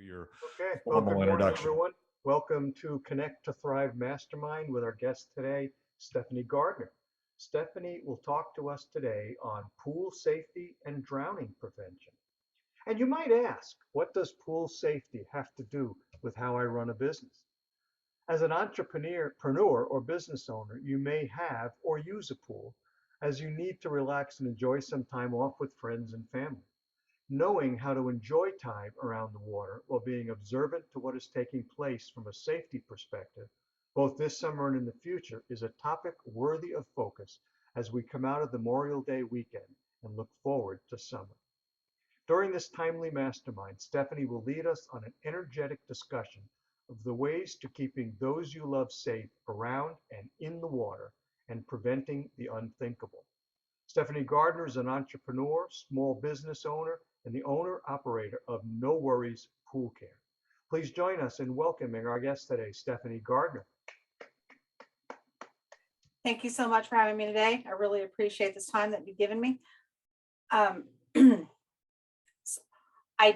your Okay, well, good formal morning, introduction. everyone. Welcome to Connect to Thrive Mastermind with our guest today, Stephanie Gardner. Stephanie will talk to us today on pool safety and drowning prevention. And you might ask, what does pool safety have to do with how I run a business? As an entrepreneur or business owner, you may have or use a pool as you need to relax and enjoy some time off with friends and family. Knowing how to enjoy time around the water while being observant to what is taking place from a safety perspective, both this summer and in the future, is a topic worthy of focus as we come out of the Memorial Day weekend and look forward to summer. During this timely mastermind, Stephanie will lead us on an energetic discussion of the ways to keeping those you love safe around and in the water and preventing the unthinkable. Stephanie Gardner is an entrepreneur, small business owner, and the owner-operator of No Worries Pool Care. Please join us in welcoming our guest today, Stephanie Gardner. Thank you so much for having me today. I really appreciate this time that you've given me. I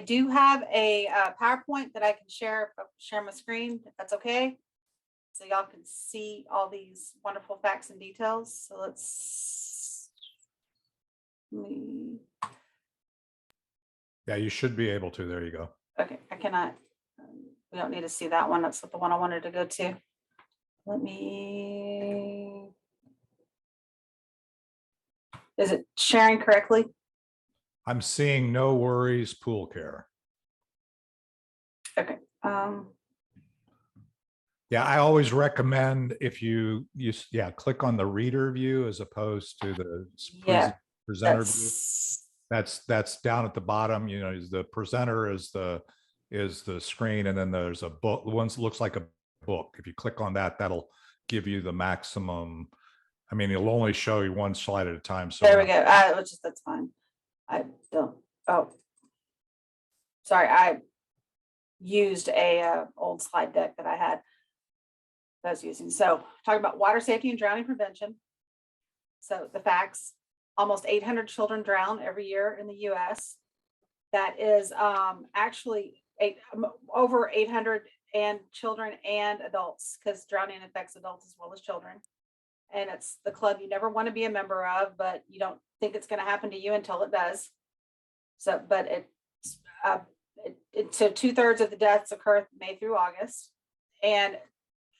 do have a PowerPoint that I can share my screen, if that's okay. So y'all can see all these wonderful facts and details. So Yeah, you should be able to. There you go. Okay, I cannot. We don't need to see that one. That's the one I wanted to go to. Let me. Is it sharing correctly? I'm seeing No Worries Pool Care. Okay. Yeah, I always recommend if you click on the reader view as opposed to the presenter view. That's down at the bottom. You know, the presenter is the screen, and then there's a book. The one that looks like a book. If you click on that, that'll give you the maximum. I mean, it'll only show you one slide at a time. So there we go. That's fine. I don't. Oh, sorry. I used a old slide deck that I had. That I was using. So talking about water safety and drowning prevention. So the facts: almost 800 children drown every year in the U.S. That is actually over 800 and children and adults, because drowning affects adults as well as children. And it's the club you never want to be a member of, but you don't think it's going to happen to you until it does. So, but so 2/3 of the deaths occur May through August, and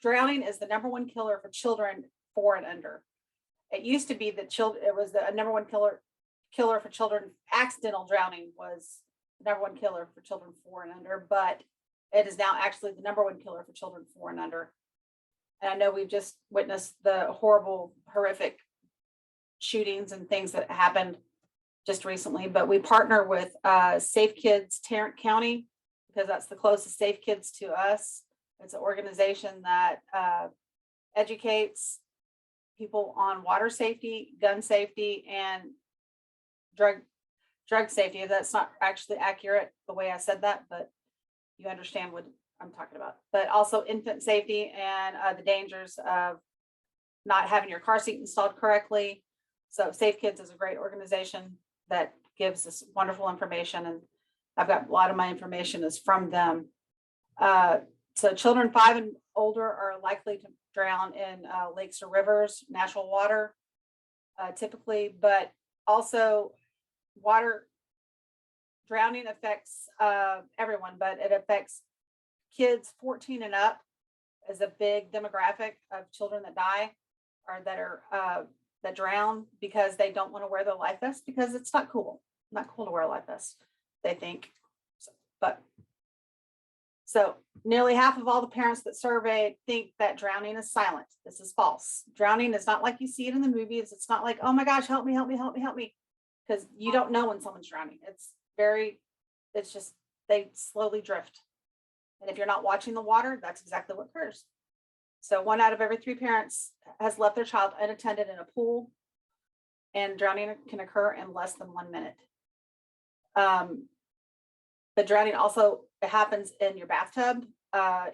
drowning is the #1 killer for children 4 and under. It used to be that it was the #1 killer for children. Accidental drowning was the #1 killer for children 4 and under, but it is now actually the #1 killer for children 4 and under. And I know we've just witnessed the horrific shootings and things that happened just recently, but we partner with Safe Kids Tarrant County, because that's the closest Safe Kids to us. It's an organization that educates people on water safety, gun safety, and drug safety. That's not actually accurate the way I said that, but you understand what I'm talking about. But also infant safety and the dangers of not having your car seat installed correctly. So Safe Kids is a great organization that gives us wonderful information, and I've got a lot of my information is from them. So children 5 and older are likely to drown in lakes or rivers, natural water, typically, but also water drowning affects everyone, but it affects kids 14 and up as a big demographic of children that die or that drown because they don't want to wear their life vest, because it's not cool to wear a life vest, they think. So nearly half of all the parents that surveyed think that drowning is silent. This is false. Drowning is not like you see it in the movies. It's not like, oh my gosh, help me, because you don't know when someone's drowning. It's just they slowly drift. And if you're not watching the water, that's exactly what occurs. So 1 out of every 3 parents has left their child unattended in a pool, and drowning can occur in less than 1 minute. But drowning also happens in your bathtub,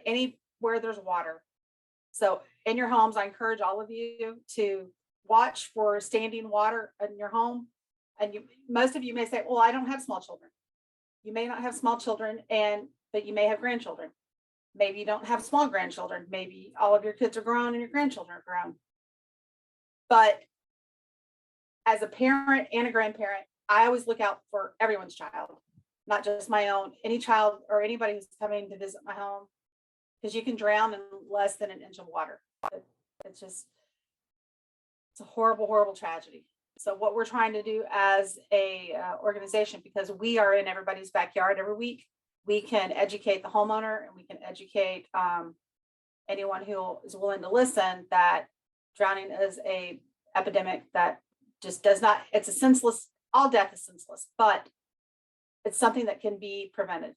anywhere there's water. So in your homes, I encourage all of you to watch for standing water in your home. And most of you may say, well, I don't have small children. You may not have small children, but you may have grandchildren. Maybe you don't have small grandchildren. Maybe all of your kids are grown and your grandchildren are grown. But as a parent and a grandparent, I always look out for everyone's child, not just my own, any child or anybody who's coming to visit my home, because you can drown in less than an inch of water. It's a horrible, horrible tragedy. So what we're trying to do as a organization, because we are in everybody's backyard every week, we can educate the homeowner and we can educate anyone who is willing to listen that drowning is a epidemic that just does not, it's a senseless, all death is senseless, but it's something that can be prevented.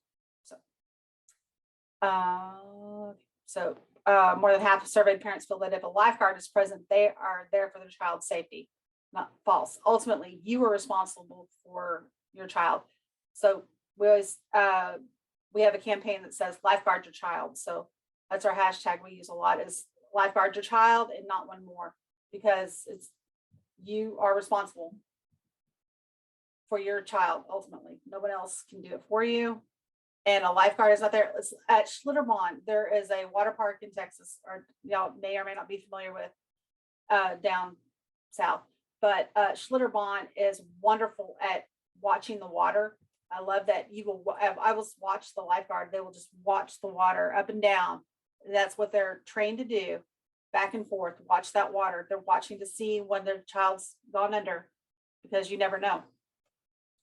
So more than half of surveyed parents feel that if a lifeguard is present, they are there for their child's safety. Not false. Ultimately, you are responsible for your child. So we always we have a campaign that says lifeguard your child. So that's our hashtag we use a lot, is lifeguard your child and not one more, because it's, you are responsible for your child. Ultimately, no one else can do it for you. And a lifeguard is not there. It's at Schlitterbahn, there is a water park in Texas, or y'all may or may not be familiar with, down south. But Schlitterbahn is wonderful at watching the water. I love that you will, I will watch the lifeguard. They will just watch the water up and down. That's what they're trained to do, back and forth, watch that water. They're watching to see when their child's gone under, because you never know.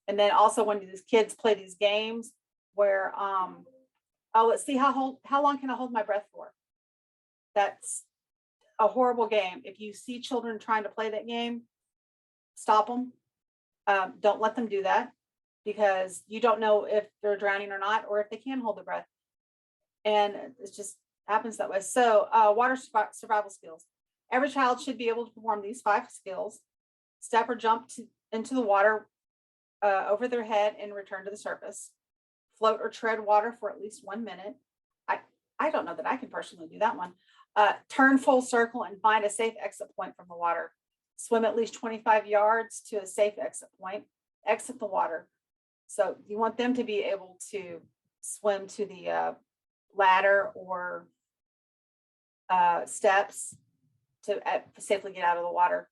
And then also when these kids play these games where, oh, let's see how long can I hold my breath for? That's a horrible game. If you see children trying to play that game, stop them. Don't let them do that, because you don't know if they're drowning or not, or if they can hold their breath. And it just happens that way. So water survival skills. Every child should be able to perform these 5 skills: step or jump into the water over their head and return to the surface. Float or tread water for at least 1 minute. I don't know that I can personally do that one. Turn full circle and find a safe exit point from the water. Swim at least 25 yards to a safe exit point. Exit the water. So you want them to be able to swim to the ladder or steps to safely get out of the water.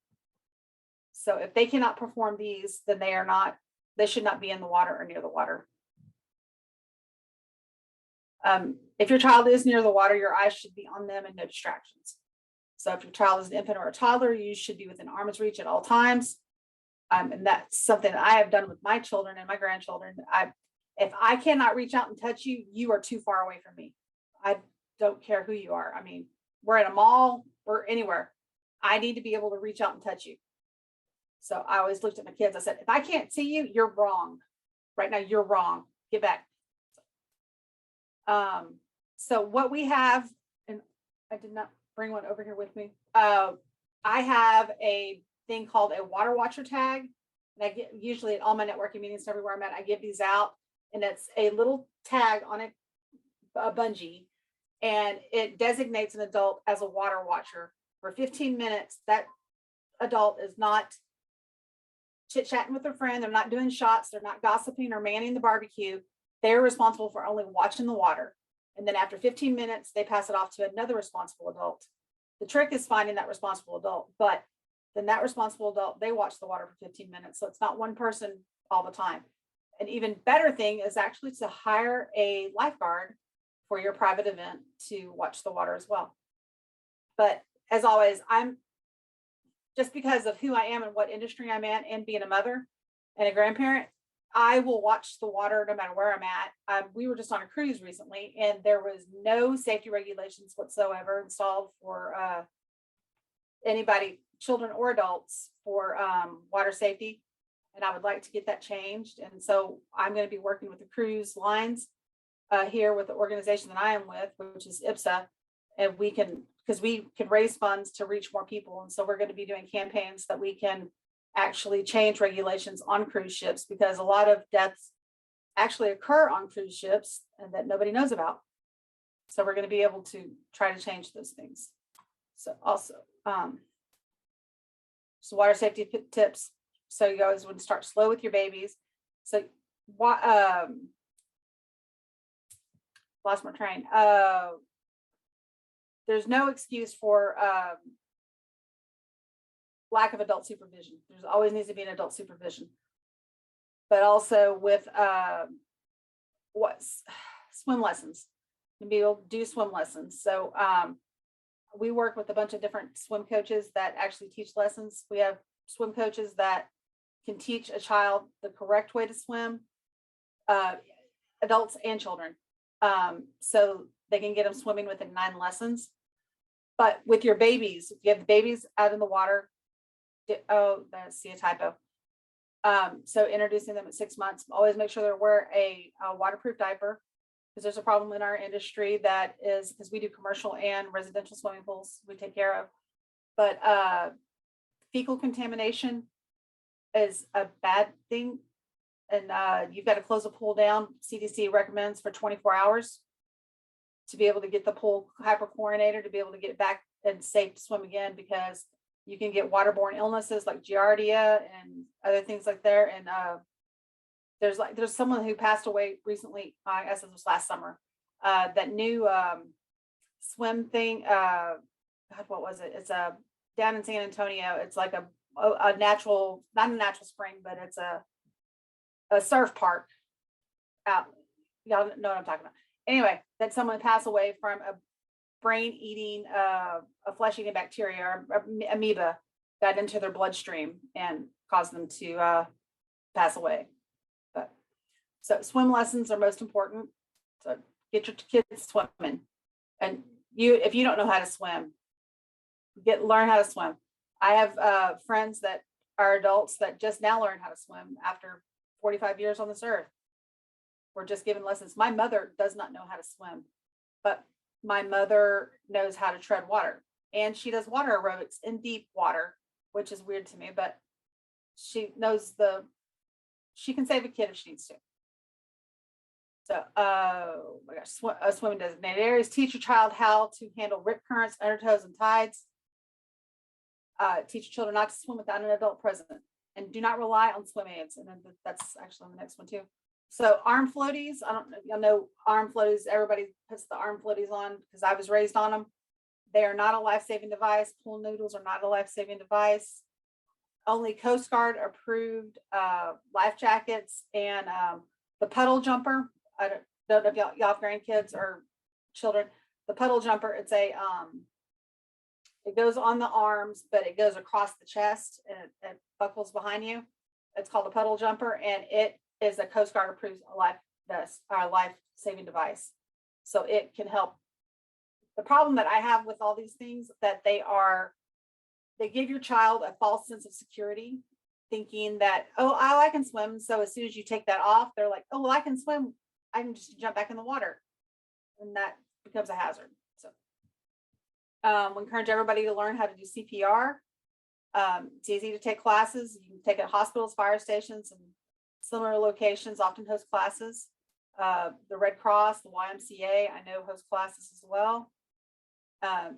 So if they cannot perform these, then they should not be in the water or near the water. If your child is near the water, your eyes should be on them and no distractions. So if your child is an infant or a toddler, you should be within arm's reach at all times. And that's something that I have done with my children and my grandchildren. If I cannot reach out and touch you, you are too far away from me. I don't care who you are. I mean, we're at a mall or anywhere. I need to be able to reach out and touch you. So I always looked at my kids. I said, if I can't see you, you're wrong. Right now, you're wrong. Get back. So what we have, and I did not bring one over here with me. I have a thing called a water watcher tag. And I get usually at all my networking meetings everywhere I'm at, I give these out, and it's a little tag on it, a bungee, and it designates an adult as a water watcher for 15 minutes. That adult is not chit-chatting with their friend. They're not doing shots. They're not gossiping or manning the barbecue. They're responsible for only watching the water. And then after 15 minutes, they pass it off to another responsible adult. The trick is finding that responsible adult, but then that responsible adult, they watch the water for 15 minutes. So it's not one person all the time. An even better thing is actually to hire a lifeguard for your private event to watch the water as well. But as always, I'm just because of who I am and what industry I'm in, and being a mother and a grandparent, I will watch the water no matter where I'm at. We were just on a cruise recently, and there was no safety regulations whatsoever installed for anybody, children or adults, for water safety. And I would like to get that changed. And so I'm going to be working with the cruise lines here with the organization that I am with, which is IPSA. And we can, because we can raise funds to reach more people. And so we're going to be doing campaigns that we can actually change regulations on cruise ships, because a lot of deaths actually occur on cruise ships and that nobody knows about. So we're going to be able to try to change those things. So also, so water safety tips. So you always want to start slow with your babies. So lost my train. There's no excuse for lack of adult supervision. There's always needs to be an adult supervision. But also with swim lessons, to be able to do swim lessons. So we work with a bunch of different swim coaches that actually teach lessons. We have swim coaches that can teach a child the correct way to swim, adults and children. So they can get them swimming within 9 lessons. But with your babies, if you have the babies out in the water, see a typo. So introducing them at 6 months, always make sure they wear a waterproof diaper, because there's a problem in our industry that is, because we do commercial and residential swimming pools we take care of. But fecal contamination is a bad thing. And you've got to close the pool down. CDC recommends for 24 hours to be able to get the pool hyperchlorinated, to be able to get it back and safe to swim again, because you can get waterborne illnesses like giardia and other things like that. And there's someone who passed away recently, I guess it was last summer, that new swim thing. God, what was it? It's down in San Antonio. It's like a natural, not a natural spring, but it's a surf park out. Y'all know what I'm talking about. Anyway, that someone passed away from a brain eating, a flesh eating bacteria or amoeba got into their bloodstream and caused them to pass away. But so swim lessons are most important. So get your kids swimming. And if you don't know how to swim, learn how to swim. I have friends that are adults that just now learn how to swim after 45 years on this earth. We're just giving lessons. My mother does not know how to swim, but my mother knows how to tread water, and she does water aerobics in deep water, which is weird to me, but she knows she can save a kid if she needs to. So, oh my gosh, swimming designated areas. Teach your child how to handle rip currents, undertows, and tides. Teach your children not to swim without an adult present, and do not rely on swim aids. And then that's actually the next one too. So arm floaties, I don't know, y'all know arm floaties, everybody puts the arm floaties on because I was raised on them. They are not a life-saving device. Pool noodles are not a life-saving device. Only Coast Guard approved life jackets and the puddle jumper. I don't know if y'all have grandkids or children. The puddle jumper, it goes on the arms, but it goes across the chest and it buckles behind you. It's called a puddle jumper, and it is a Coast Guard approved life-saving device. So it can help. The problem that I have with all these things that they give your child a false sense of security, thinking that, oh, I can swim. So as soon as you take that off, they're like, oh, well, I can swim. I can just jump back in the water. And that becomes a hazard. So we encourage everybody to learn how to do CPR. It's easy to take classes. You can take it at hospitals, fire stations, and similar locations often host classes. The Red Cross, the YMCA, I know host classes as well.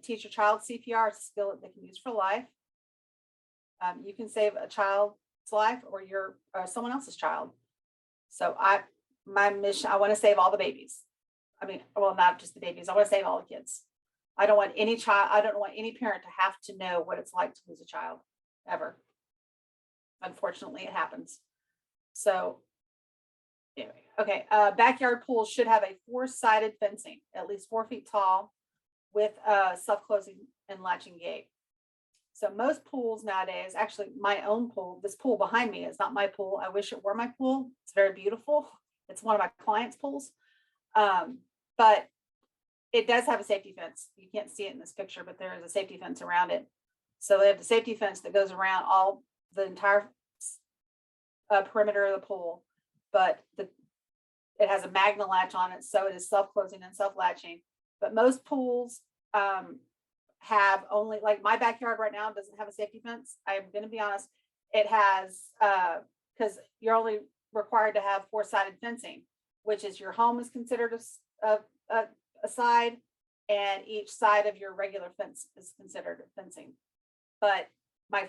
Teach your child CPR. It's a skill that they can use for life. You can save a child's life or someone else's child. So my mission, I want to save all the babies. I mean, well, not just the babies. I want to save all the kids. I don't want any parent to have to know what it's like to lose a child ever. Unfortunately, it happens. So anyway, okay. Backyard pools should have a 4-sided fencing, at least 4 feet tall, with self-closing and latching gate. So most pools nowadays, actually my own pool, this pool behind me is not my pool. I wish it were my pool. It's very beautiful. It's one of my clients' pools. But it does have a safety fence. You can't see it in this picture, but there is a safety fence around it. So they have the safety fence that goes around the entire perimeter of the pool, but it has a magna latch on it, so it is self-closing and self-latching. But most pools have only, like my backyard right now doesn't have a safety fence. I'm going to be honest, it has because you're only required to have 4-sided fencing, which is your home is considered a side, and each side of your regular fence is considered fencing. But my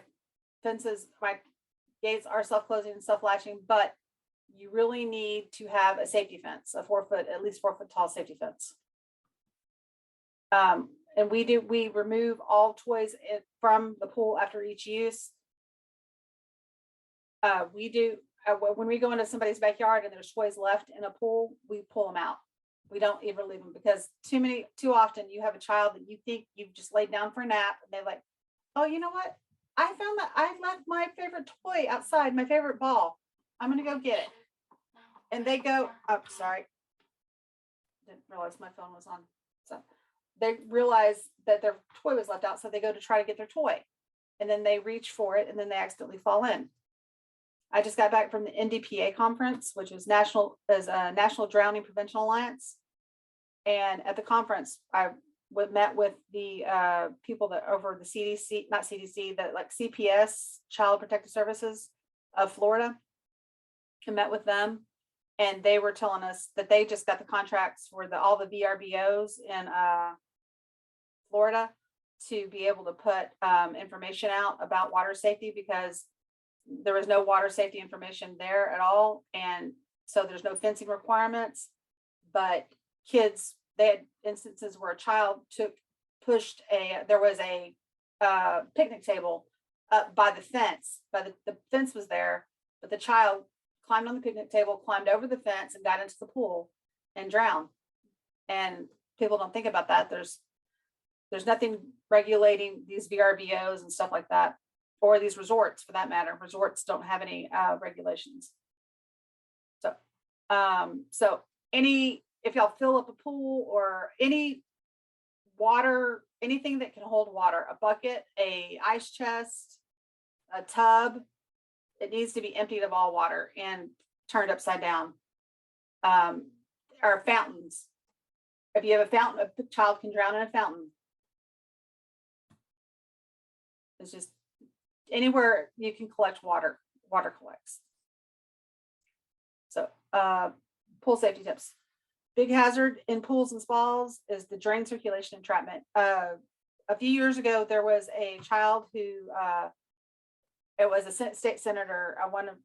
gates are self-closing and self-latching, but you really need to have a safety fence, a 4 foot, at least 4 foot tall safety fence. And we remove all toys from the pool after each use. When we go into somebody's backyard and there's toys left in a pool, we pull them out. We don't even leave them, because too often you have a child that you think you've just laid down for a nap, and they're like, oh, you know what? I found that I left my favorite toy outside, my favorite ball. I'm going to go get it. And they go, oh, sorry. Didn't realize my phone was on. So they realize that their toy was left out. So they go to try to get their toy, and then they reach for it, and then they accidentally fall in. I just got back from the NDPA conference, which is National Drowning Prevention Alliance. And at the conference, I met with the people that over the CDC, not CDC, that like CPS, Child Protective Services of Florida, and met with them. And they were telling us that they just got the contracts for all the VRBOs in Florida to be able to put information out about water safety, because there was no water safety information there at all. And so there's no fencing requirements, but kids, they had instances where a child there was a picnic table up by the fence, the fence was there, but the child climbed on the picnic table, climbed over the fence, and got into the pool and drowned. And people don't think about that. There's nothing regulating these VRBOs and stuff like that, or these resorts for that matter. Resorts don't have any regulations. So, if y'all fill up a pool or any water, anything that can hold water, a bucket, a ice chest, a tub, it needs to be emptied of all water and turned upside down. Or fountains. If you have a fountain, a child can drown in a fountain. It's just anywhere you can collect water collects. So pool safety tips. Big hazard in pools and spas is the drain circulation entrapment. A few years ago, there was a child who it was a state senator, one of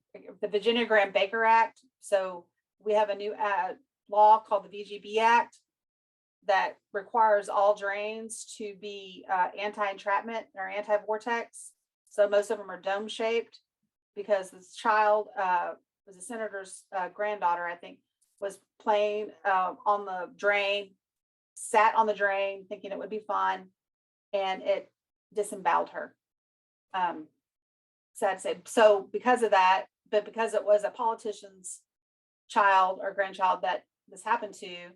the Virginia Graham-Baker Act. So we have a new law called the VGB Act that requires all drains to be anti-entrapment or anti-vortex. So most of them are dome shaped, because this child was a senator's granddaughter, I think, was playing on the drain, sat on the drain thinking it would be fun, and it disemboweled her. Sad to say. So because of that, but because it was a politician's child or grandchild that this happened to,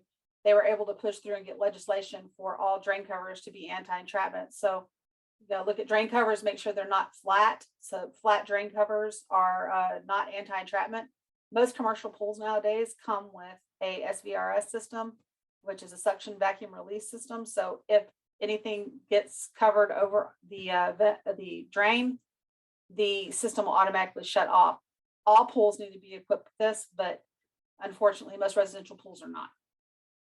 they were able to push through and get legislation for all drain covers to be anti-entrapment. So look at drain covers, make sure they're not flat. So flat drain covers are not anti-entrapment. Most commercial pools nowadays come with a SVRS system, which is a suction vacuum release system. So if anything gets covered over the drain, the system will automatically shut off. All pools need to be equipped with this, but unfortunately, most residential pools are not.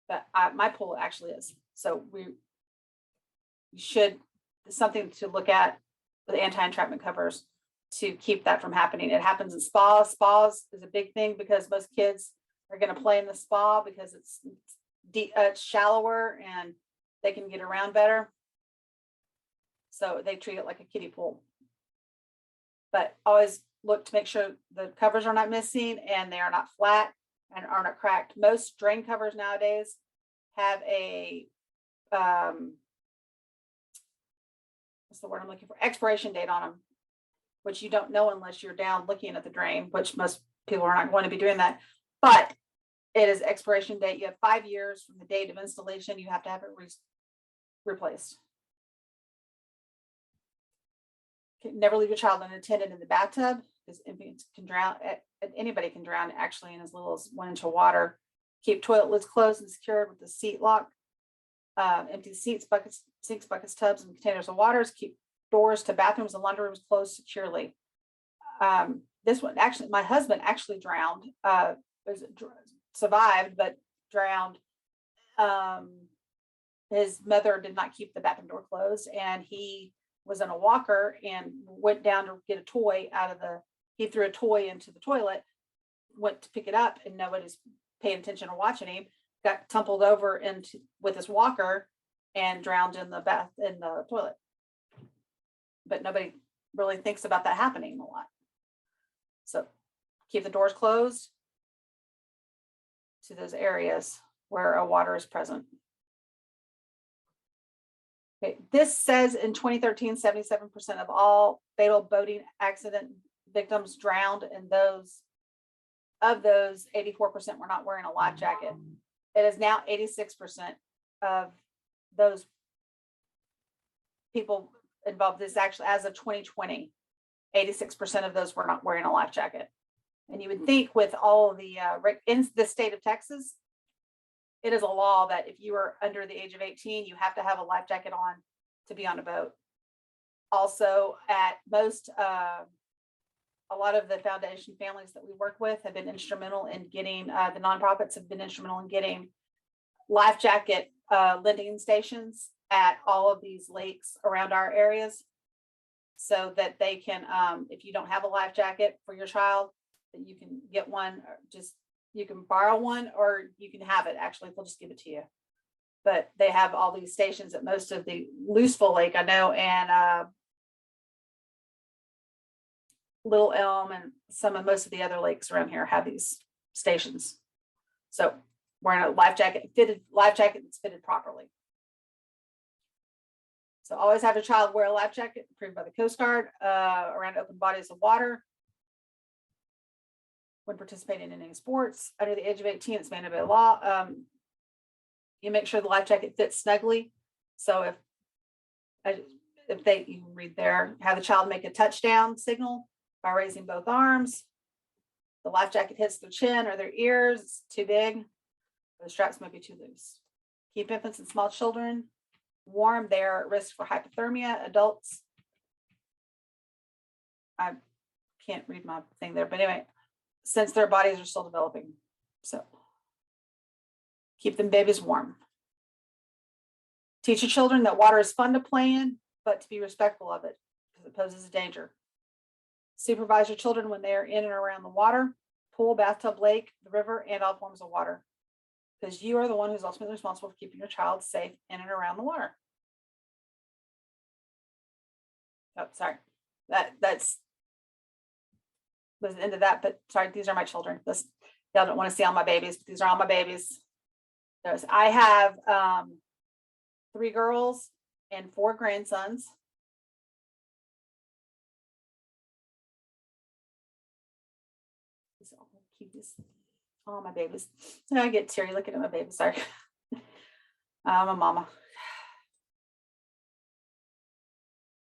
But my pool actually is. So we should, something to look at with anti-entrapment covers to keep that from happening. It happens in spas. Spas is a big thing because most kids are going to play in the spa because it's shallower and they can get around better. So they treat it like a kiddie pool. But always look to make sure the covers are not missing and they are not flat and are not cracked. Most drain covers nowadays have a what's the word I'm looking for? Expiration date on them, which you don't know unless you're down looking at the drain, which most people are not going to be doing that. But it is expiration date. You have 5 years from the date of installation. You have to have it replaced. Never leave your child unattended in the bathtub, because infants can drown. Anybody can drown actually in as little as 1 inch of water. Keep toilet lids closed and secured with the seat lock. Empty the seats, buckets, sinks, buckets, tubs, and containers of waters. Keep doors to bathrooms and laundry rooms closed securely. This one, actually, my husband actually drowned. Survived, but drowned. His mother did not keep the bathroom door closed, and he was in a walker and went down to get a toy out of he threw a toy into the toilet, went to pick it up and nobody's paying attention or watching him, got tumbled over into with his walker and drowned in the toilet. But nobody really thinks about that happening a lot. So keep the doors closed to those areas where a water is present. Okay, this says in 2013, 77% of all fatal boating accident victims drowned, and of those, 84% were not wearing a life jacket. It is now 86% of those people involved. This actually, as of 2020, 86% of those were not wearing a life jacket. And you would think with all of the, in the state of Texas, it is a law that if you are under the age of 18, you have to have a life jacket on to be on a boat. Also, at most, a lot of the foundation families that we work with have been instrumental in getting, the nonprofits have been instrumental in getting life jacket lending stations at all of these lakes around our areas, so that they can, if you don't have a life jacket for your child, that you can get one, or just you can borrow one, or you can have it. Actually, they'll just give it to you. But they have all these stations at most of the Luceville Lake, I know, and Little Elm, and most of the other lakes around here have these stations. So wearing a life jacket that's fitted properly. So always have your child wear a life jacket approved by the Coast Guard around open bodies of water. When participating in any sports under the age of 18, it's mandated by law. You make sure the life jacket fits snugly. So you can read there, have the child make a touchdown signal by raising both arms. The life jacket hits their chin or their ears, it's too big. The straps might be too loose. Keep infants and small children warm. They are at risk for hypothermia. Adults, I can't read my thing there, but anyway, since their bodies are still developing. So keep them babies warm. Teach your children that water is fun to play in, but to be respectful of it because it poses a danger. Supervise your children when they are in and around the water, pool, bathtub, lake, the river, and all forms of water, because you are the one who's ultimately responsible for keeping your child safe in and around the water. Oh, sorry. That's was the end of that, but sorry, these are my children. Y'all don't want to see all my babies, but these are all my babies. I have 3 girls and 4 grandsons. So I'll keep this, all my babies. So I get teary looking at my babies. Sorry. I'm a mama.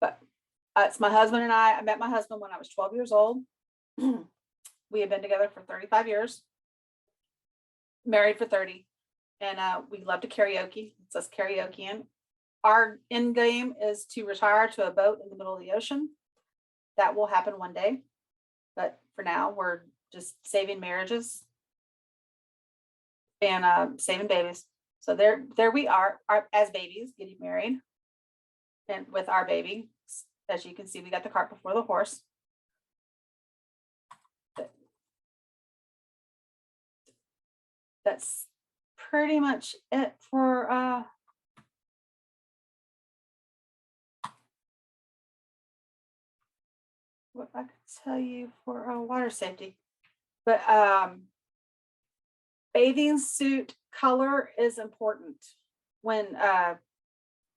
But it's my husband and I met my husband when I was 12 years old. We have been together for 35 years, married for 30, and we love to karaoke. It's us karaokeing. Our end game is to retire to a boat in the middle of the ocean. That will happen one day, but for now, we're just saving marriages and saving babies. So there we are as babies getting married, and with our baby, as you can see, we got the cart before the horse. That's pretty much it for what I could tell you for water safety. But bathing suit color is important when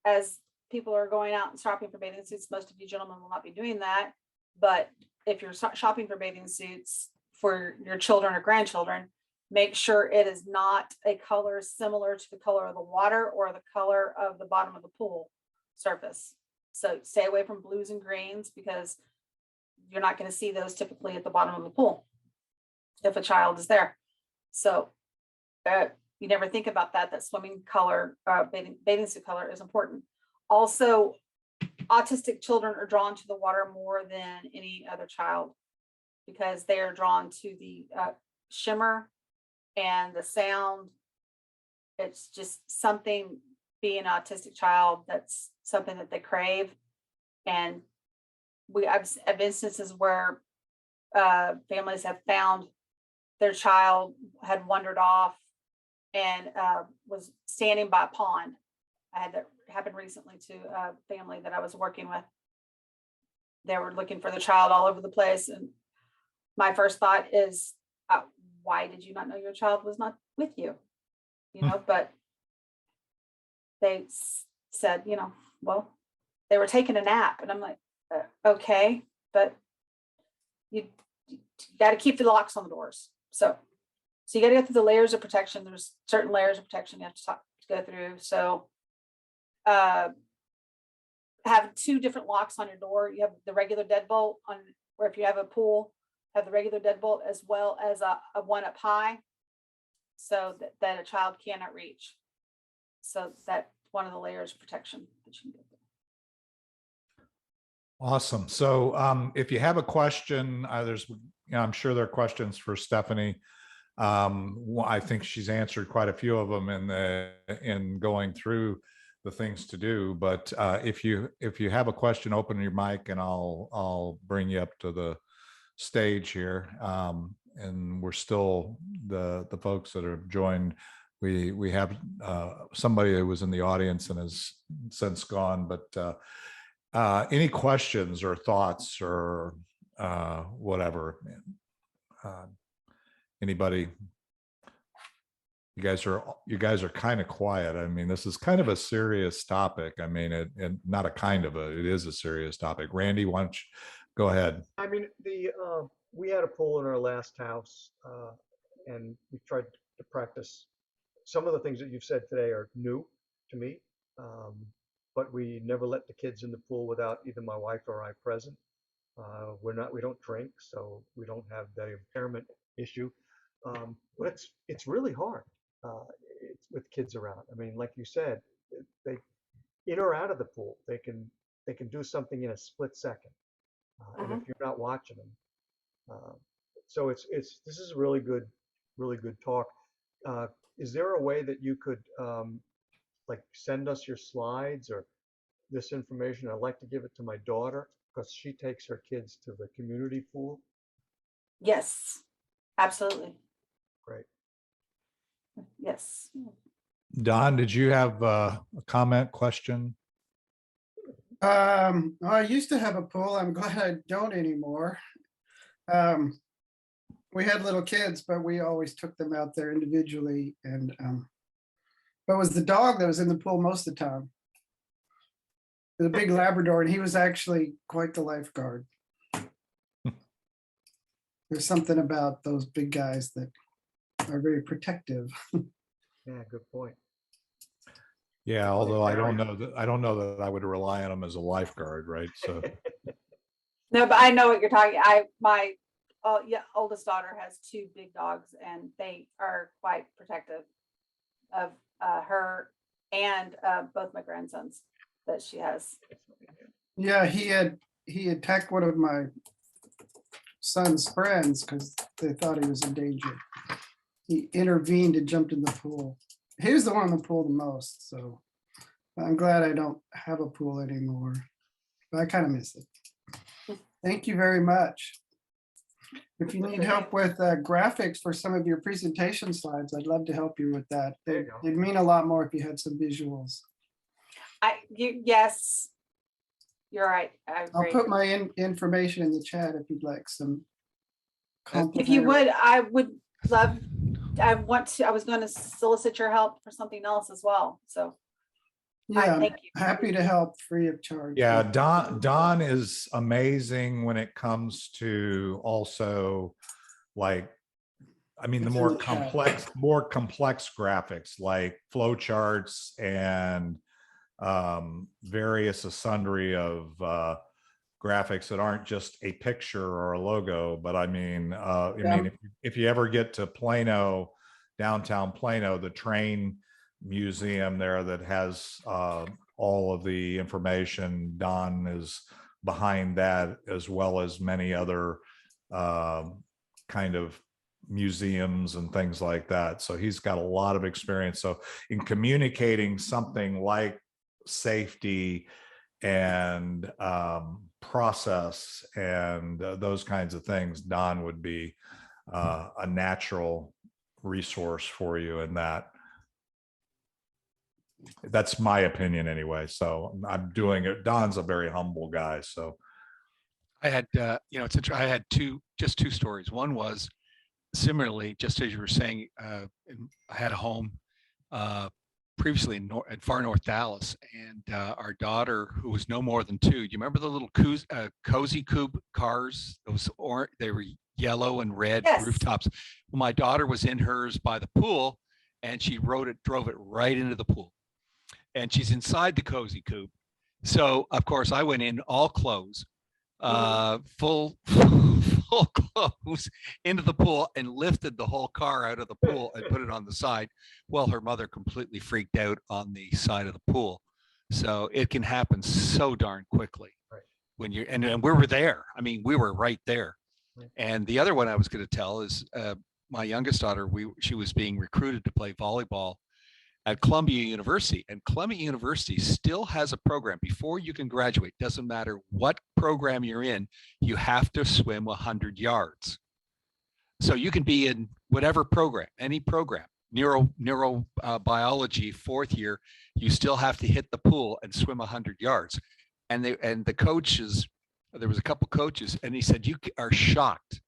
as people are going out and shopping for bathing suits. Most of you gentlemen will not be doing that, but if you're shopping for bathing suits for your children or grandchildren, make sure it is not a color similar to the color of the water or the color of the bottom of the pool surface. So stay away from blues and greens, because you're not going to see those typically at the bottom of the pool if a child is there. So you never think about that swimming color, bathing suit color is important. Also, autistic children are drawn to the water more than any other child, because they are drawn to the shimmer and the sound. It's just something, being an autistic child, that's something that they crave. And I've instances where families have found their child had wandered off and was standing by a pond. I had that happen recently to a family that I was working with. They were looking for the child all over the place. And my first thought is, why did you not know your child was not with you? You know, but they said, you know, well, they were taking a nap. And I'm like, okay, but you got to keep the locks on the doors. So you got to go through the layers of protection. There's certain layers of protection you have to go through. So have 2 different locks on your door. You have the regular deadbolt on, or if you have a pool, have the regular deadbolt as well as a one up high, so that a child cannot reach. So that's one of the layers of protection that you can get. Awesome. So if you have a question, I'm sure there are questions for Stephanie. I think she's answered quite a few of them in going through the things to do. But if you have a question, open your mic and I'll bring you up to the stage here. And we're still the folks that have joined. We have somebody that was in the audience and has since gone, but any questions or thoughts or whatever? Anybody? You guys are kind of quiet. I mean, this is kind of a serious topic. I mean, it is a serious topic. Randy, why don't you go ahead? I mean, we had a pool in our last house, and we tried to practice. Some of the things that you've said today are new to me, but we never let the kids in the pool without either my wife or I present. We don't drink, so we don't have that impairment issue. But it's really hard with kids around. I mean, like you said, they in or out of the pool, they can do something in a split second, and if you're not watching them, so this is really good talk. Is there a way that you could like send us your slides or this information? I'd like to give it to my daughter because she takes her kids to the community pool. Yes, absolutely. Great. Yes. Don, did you have a comment, question? I used to have a pool. I'm glad I don't anymore. We had little kids, but we always took them out there individually. And but it was the dog that was in the pool most of the time. It was a big Labrador, and he was actually quite the lifeguard. There's something about those big guys that are very protective. Yeah, good point. Yeah, although I don't know that I would rely on him as a lifeguard, right? So No, but I know what you're talking. My oldest daughter has 2 big dogs, and they are quite protective of her and both my grandsons that she has. Yeah, he attacked one of my son's friends because they thought he was in danger. He intervened and jumped in the pool. He was the one in the pool the most, so I'm glad I don't have a pool anymore, but I kind of miss it. Thank you very much. If you need help with graphics for some of your presentation slides, I'd love to help you with that. It'd mean a lot more if you had some visuals. Yes, you're right. I'll put my information in the chat if you'd like some. If you would, I would love. I was going to solicit your help for something else as well. So yeah, thank you. Happy to help free of charge. yeah, Don is amazing when it comes to also, like, I mean, the more complex graphics like flow charts and various sundry of graphics that aren't just a picture or a logo, but I mean, if you ever get to Plano, downtown Plano, the train museum there that has all of the information, Don is behind that, as well as many other kind of museums and things like that. So he's got a lot of experience. So in communicating something like safety and process and those kinds of things, Don would be a natural resource for you in that. That's my opinion anyway. So I'm doing it. Don's a very humble guy. So I had, I had two stories. One was similarly, just as you were saying, I had a home previously in far north Dallas, and our daughter, who was no more than 2, do you remember the little cozy coupe cars? They were yellow and red Yes. rooftops. Well, my daughter was in hers by the pool, and she drove it right into the pool, and she's inside the cozy coupe. So of course I went in all clothes, full clothes into the pool, and lifted the whole car out of the pool and put it on the side. Well, her mother completely freaked out on the side of the pool. So it can happen so darn quickly. Right. When you're, and we were there. I mean, we were right there. Right. And the other one I was going to tell is my youngest daughter, she was being recruited to play volleyball at Columbia University, and Columbia University still has a program before you can graduate. Doesn't matter what program you're in, you have to swim 100 yards. So you can be in whatever program, any program, neurobiology, 4th year, you still have to hit the pool and swim 100 yards. And the coaches, there was a couple coaches, and he said, you are shocked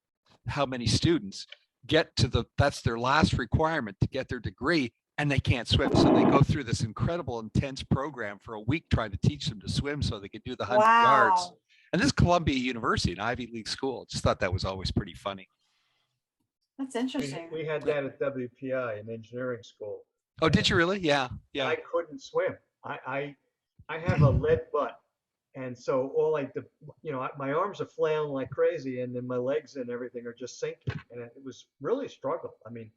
how many students get to that's their last requirement to get their degree, and they can't swim. So they go through this incredible, intense program for a week trying to teach them to swim so they could do the 100 yards. And this is Columbia University, an Ivy League school. Just thought that was always pretty funny. That's interesting. We had that at WPI in engineering school. Oh, did you really? Yeah. Yeah. I couldn't swim. I have a lead butt. And so all my arms are flailing like crazy, and then my legs and everything are just sinking. And it was really a struggle. I mean,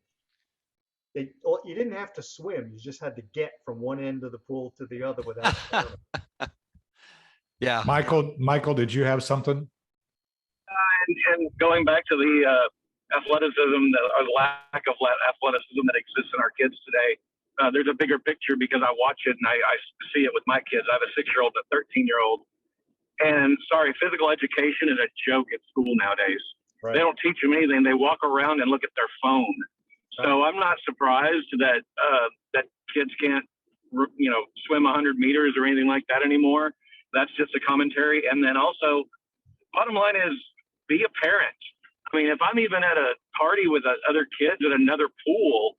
you didn't have to swim. You just had to get from one end of the pool to the other without swimming. Yeah. Michael, did you have something? And going back to the athleticism, or lack of athleticism that exists in our kids today, there's a bigger picture because I watch it and I see it with my kids. I have a 6-year-old and a 13-year-old. And sorry, physical education is a joke at school nowadays. Right. They don't teach them anything. They walk around and look at their phone. So I'm not surprised that that kids can't, swim 100 meters or anything like that anymore. That's just a commentary. And then also, bottom line is, be a parent. I mean, if I'm even at a party with other kids at another pool,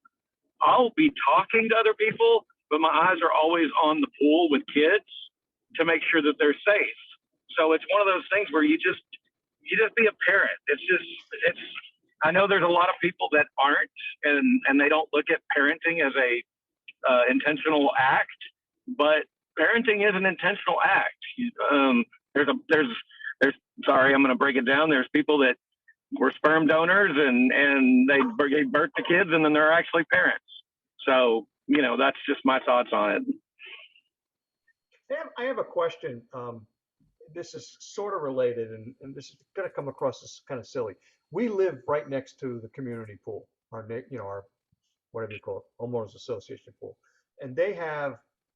I'll be talking to other people, but my eyes are always on the pool with kids to make sure that they're safe. So it's one of those things where you just be a parent. I know there's a lot of people that aren't, and they don't look at parenting as a intentional act, but parenting is an intentional act. Sorry, I'm going to break it down. There's people that were sperm donors and they gave birth to kids, and then they're actually parents. So, that's just my thoughts on it. I have a question. This is sort of related, and this is going to come across as kind of silly. We live right next to the community pool, our whatever you call it, homeowners association pool, and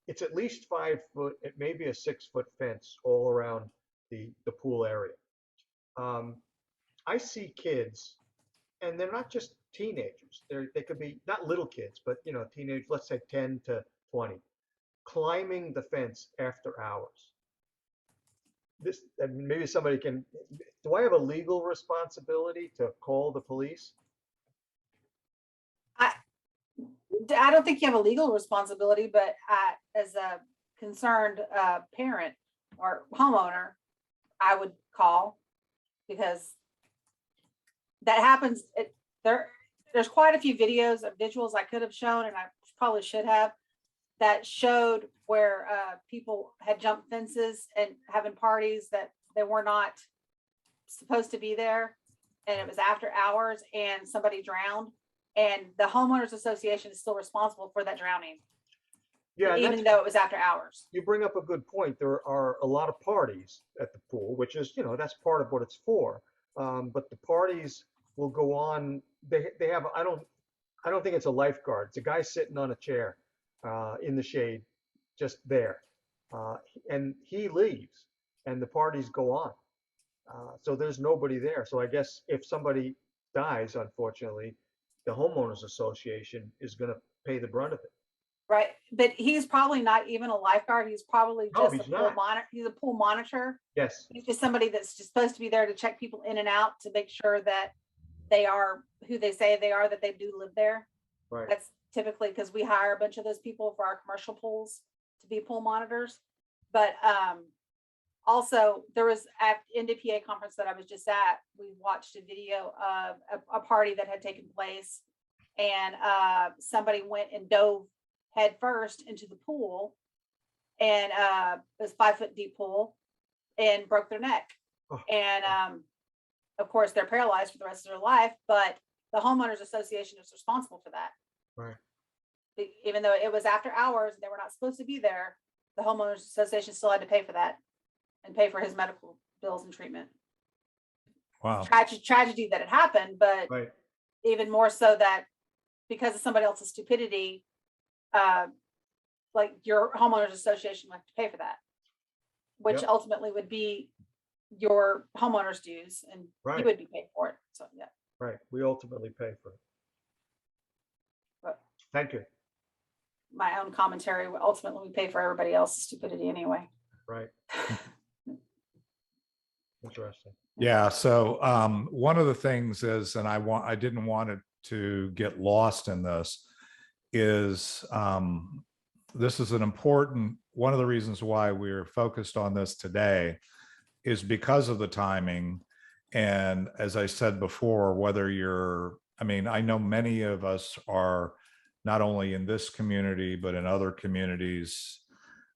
it's at least 5 foot, it may be a 6-foot fence all around the pool area. I see kids, and they're not just teenagers. They could be not little kids, but teenagers, let's say 10 to 20, climbing the fence after hours. Maybe somebody can. Do I have a legal responsibility to call the police? I don't think you have a legal responsibility, but as a concerned parent or homeowner, I would call, because that happens. There's quite a few visuals I could have shown, and I probably should have, that showed where people had jumped fences and having parties that they were not supposed to be there, and it was after hours, and somebody drowned, and the homeowners association is still responsible for that drowning. Yeah, even though it was after hours. You bring up a good point. There are a lot of parties at the pool, which is, that's part of what it's for. But the parties will go on. They have, I don't think it's a lifeguard. It's a guy sitting on a chair in the shade, just there. And he leaves and the parties go on. So there's nobody there. So I guess if somebody dies, unfortunately, the homeowners association is going to pay the brunt of it. Right, but he's probably not even a lifeguard. He's probably No, just a he's pool not. monitor. He's a pool monitor. Yes, He's just somebody that's just supposed to be there to check people in and out to make sure that they are who they say they are, that they do live there. right. That's typically because we hire a bunch of those people for our commercial pools to be pool monitors. But also there was at NDPA conference that I was just at, we watched a video of a party that had taken place, and somebody went and dove head first into the pool, and it was 5 foot deep pool, and broke their neck. Oh. And of course they're paralyzed for the rest of their life, but the homeowners association is responsible for that. Right. Even though it was after hours, they were not supposed to be there, the homeowners association still had to pay for that and pay for his medical bills and treatment. Wow. Tragedy that it happened, but Right. even more so that because of somebody else's stupidity, like your homeowners association would have to pay for that, which Yep. ultimately would be your homeowners dues, and Right. you would be paid for it. So yeah. Right. We ultimately pay for it. But Thank you. my own commentary, ultimately we pay for everybody else's stupidity anyway. Right. Interesting. Yeah. So one of the things is, and I didn't want it to get lost in this, is this is an important, one of the reasons why we're focused on this today is because of the timing. And as I said before, whether you're, I mean, I know many of us are not only in this community, but in other communities,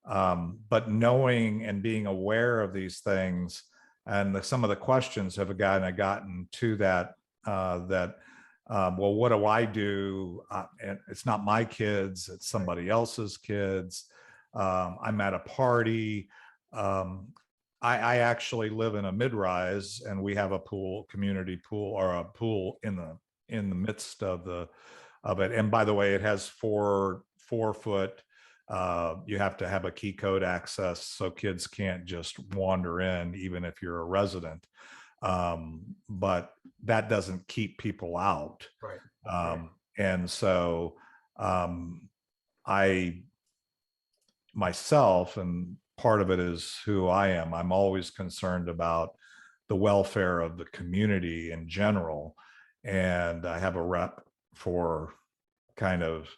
but knowing and being aware of these things, and some of the questions have gotten to that, well, what do I do? And it's not my kids, it's somebody else's kids. I'm at a party. I actually live in a mid-rise, and we have a pool, community pool, or a pool in the midst of it. And by the way, it has 4 foot. You have to have a key code access, so kids can't just wander in, even if you're a resident. But that doesn't keep people out. Right. And so I myself, and part of it is who I am, I'm always concerned about the welfare of the community in general. And I have a rep for kind of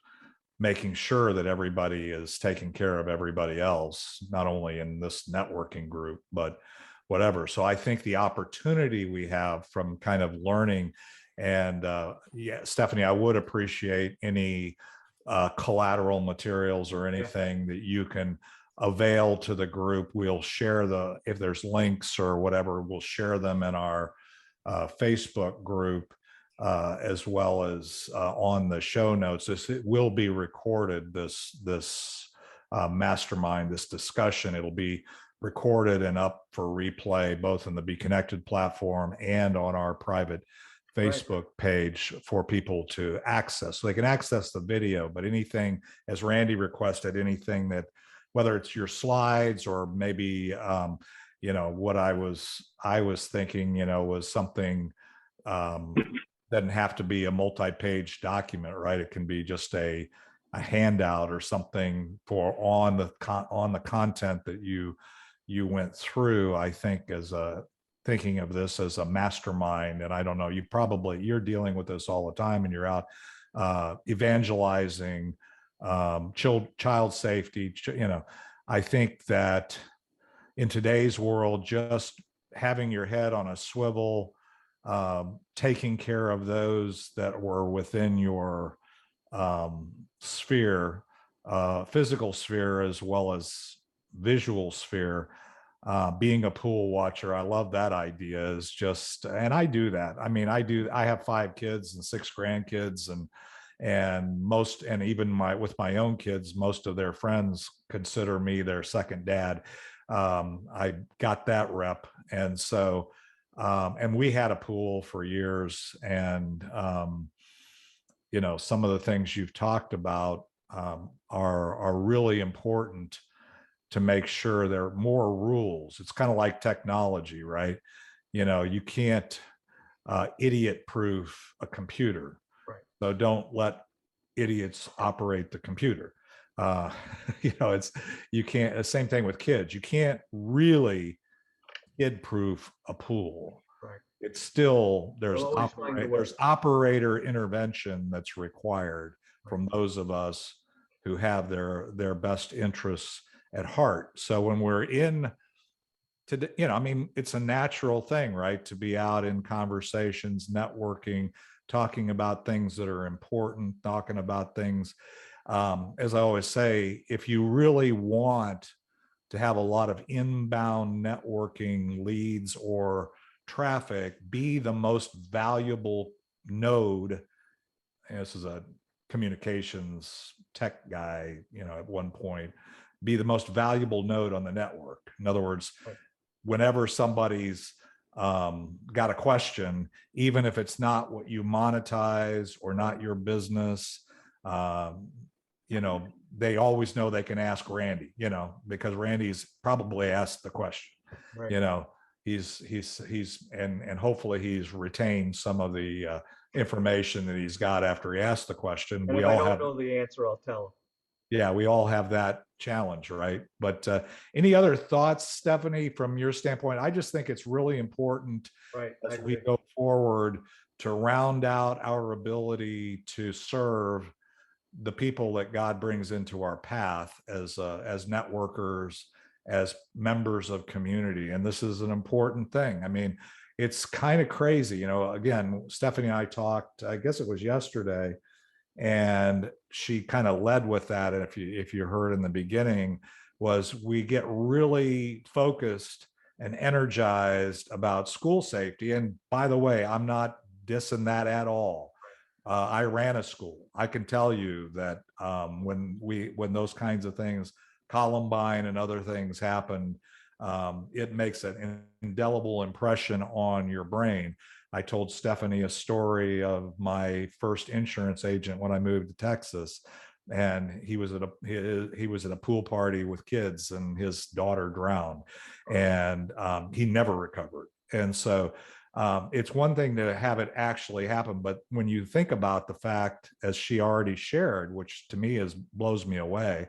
making sure that everybody is taking care of everybody else, not only in this networking group, but whatever. So I think the opportunity we have from kind of learning, and yeah, Stephanie, I would appreciate any collateral materials or anything that you can avail to the group. We'll share if there's links or whatever, we'll share them in our Facebook group, as well as on the show notes. It will be recorded, this mastermind, this discussion. It'll be recorded and up for replay, both in the Be Connected platform and on our private Facebook page for people to access. So they can access the video, but anything, as Randy requested, anything that, whether it's your slides or maybe, what I was thinking, was something, doesn't have to be a multi-page document, right? It can be just a handout or something for on the content that you went through. I think thinking of this as a mastermind, and I don't know, you're dealing with this all the time, and you're out evangelizing child safety. I think that in today's world, just having your head on a swivel, taking care of those that were within your sphere, physical sphere as well as visual sphere. Being a pool watcher, I love that idea. Is just, and I do that. I mean, I have 5 kids and 6 grandkids, and even with my own kids, most of their friends consider me their second dad. I got that rep. And so, and we had a pool for years, and some of the things you've talked about are really important to make sure there are more rules. It's kind of like technology, right? You can't, idiot-proof a computer. Right. So don't let idiots operate the computer. It's you can't. The same thing with kids. You can't really kid-proof a pool. Right. It's still They'll always find a way. there's operator intervention that's required Right. from those of us who have their best interests at heart. So when we're in today, it's a natural thing, right? To be out in conversations, networking, talking about things that are important, talking about things. As I always say, if you really want to have a lot of inbound networking leads or traffic, be the most valuable node. And this is a communications tech guy, at one point, be the most valuable node on the network. In other words, right. Whenever somebody's got a question, even if it's not what you monetize or not your business, they always know they can ask Randy, because Randy's probably asked the question. Right. He's and hopefully he's retained some of the information that he's got after he asked the question. And We if I all don't have, know the answer, I'll tell him. yeah, we all have that challenge, right? But any other thoughts, Stephanie, from your standpoint? I just think it's really important Right. as we go forward to round out our ability to serve the people that God brings into our path as networkers, as members of community. And this is an important thing. I mean, it's kind of crazy, again, Stephanie and I talked, I guess it was yesterday, and she kind of led with that. And if you heard in the beginning, was we get really focused and energized about school safety. And by the way, I'm not dissing that at all. I ran a school. I can tell you that when those kinds of things, Columbine and other things happen, it makes an indelible impression on your brain. I told Stephanie a story of my first insurance agent when I moved to Texas, and he was at a pool party with kids, and his daughter drowned, and he never recovered. And so it's one thing to have it actually happen, but when you think about the fact, as she already shared, which to me blows me away,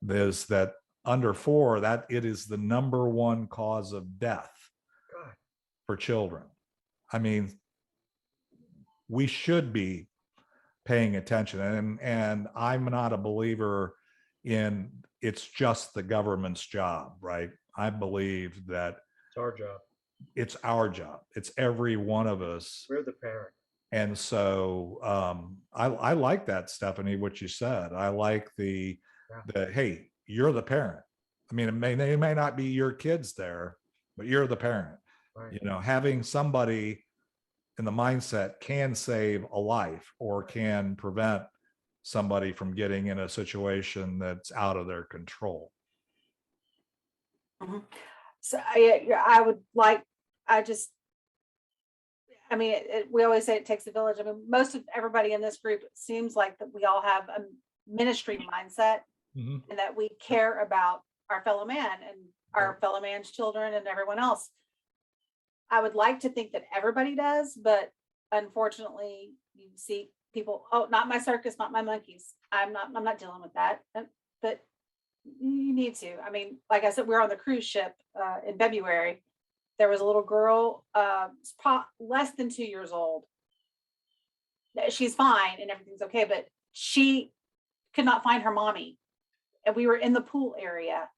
is that under 4, that it is the number one cause of death for children. I mean, we should be paying attention, and I'm not a believer in it's just the government's job, right? I believe that It's our job. It's our job. It's every one of us. We're the parent. And so I like that, Stephanie, what you said. I like the hey, you're the parent. I mean, they may not be your kids there, but you're the parent. Right. Having somebody in the mindset can save a life or can prevent somebody from getting in a situation that's out of their control. Mm-hmm. So I would like, we always say it takes a village. I mean, most of everybody in this group, it seems like that we all have a ministry mindset, mm-hmm. and that we care about our fellow man and our fellow man's children and everyone else. I would like to think that everybody does, but unfortunately you see people, oh, not my circus, not my monkeys. I'm not dealing with that. But you need to. I mean, like I said, we were on the cruise ship in February. There was a little girl, less than 2 years old. She's fine and everything's okay, but she could not find her mommy. And we were in the pool area.